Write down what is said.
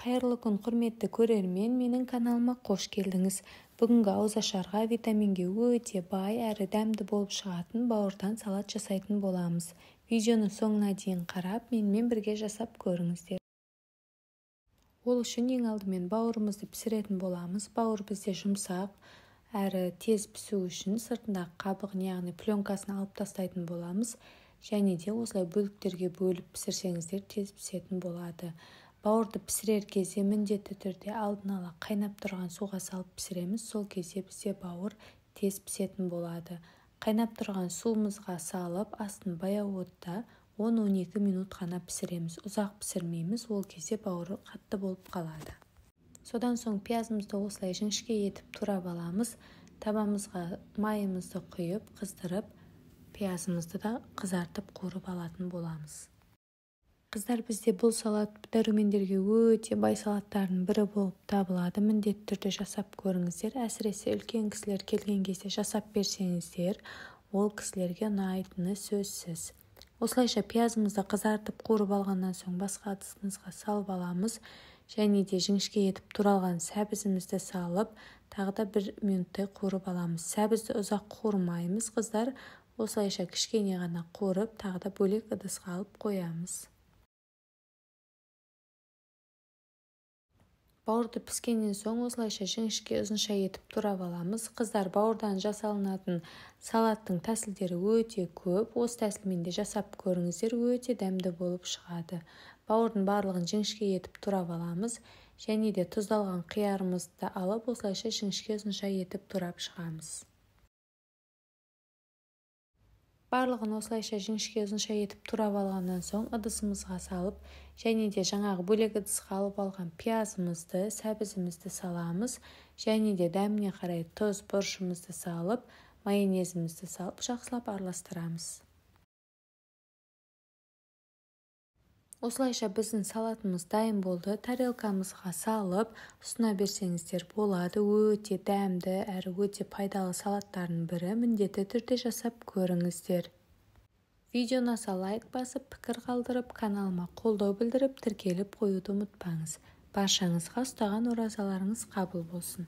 Қайырлы күн, құрметті көрермен, менің каналыма қош келдіңіз. Бүгінгі ауызашарға витаминге өте бай әрі дәмді болып шығатын бауырдан салат жасайтын боламыз. Видеоны соңына дейін қарап, менімен бірге жасап көріңіздер. Ол үшін ең алдымен бауырымызды пісіретін боламыз. Бауыр бізде жұмсақ әрі тез пісу үшін сыртындағы қабығын, яғни пленкасын алып тастайтын боламыз. Және де осылай бөліктерге бөліп пісірсеңіздер тез пісетін болады. Бауырды пісірер кезде міндетті түрде алдын ала қайнап тұрған суға салып пісіреміз. Сол кезде бізде бауыр тез пісетін болады. Қайнап тұрған суымызға салып, астын баяу отта 10-12 минут қана пісіреміз. Ұзақ пісірмейміз, ол кезде бауыры қатты болып қалады. Содан соң пиязымызды осылай жіңішке етіп турап аламыз. Табамызға майымызды құйып, қыздырып, пиязымызды да қызартып қуырып алатын боламыз. Қыздар, бізде бұл салат дәрумендерге өте бай салаттардың бірі болып табылады. Міндетті түрде жасап көріңіздер. Әсіресе үлкен кісілер келген кезде жасап берсеңіздер, ол кісілерге ұнайтыны сөзсіз. Осылайша пиязымызды қызартып қуырып алғаннан соң басқа ыдысымызға салып аламыз. Және де жіңішке етіп туралған сәбізімізді салып, тағы да 1 минуттай қуырып аламыз. Сәбізді ұзақ қуырмаймыз, қыздар. Осылайша кішкене ғана қуырып, тағы да бөлек ыдысқа алып қоямыз. Бауырды піскеннен соң осылайша жіңішке ұзынша етіп турап аламыз. Қыздар, бауырдан жасалынатын салаттың тәсілдері өте көп. Осы тәсілмен де жасап көріңіздер, өте дәмді болып шығады. Бауырдың барлығын жіңішке етіп турап аламыз. Және де тұздалған қиярымызды алып, осылайша жіңішке ұзынша етіп турап шығамыз. Барлығын осылайша жіңішке ұзынша етіп турап алғаннан соң ыдысымызға салып, және де жаңағы бөлек ыдысқа алып алған пиязымызды, сәбізімізді саламыз. Және де дәміне қарай тұз, бұрышымызды салып, майонезімізді салып, жақсылап араластырамыз. Осылайша біздің салатымыз дайын болды. Тарелкамызға салып, ұсына берсеңіздер болады. Өте дәмді әрі өте пайдалы салаттардың бірі. Міндетті түрде жасап көріңіздер. Видеоны аса лайк басып, пікір қалдырып, каналыма қолдау білдіріп, тіркеліп қоюды ұмытпаңыз. Баршаңызға ұстаған оразаларыңыз қабыл болсын.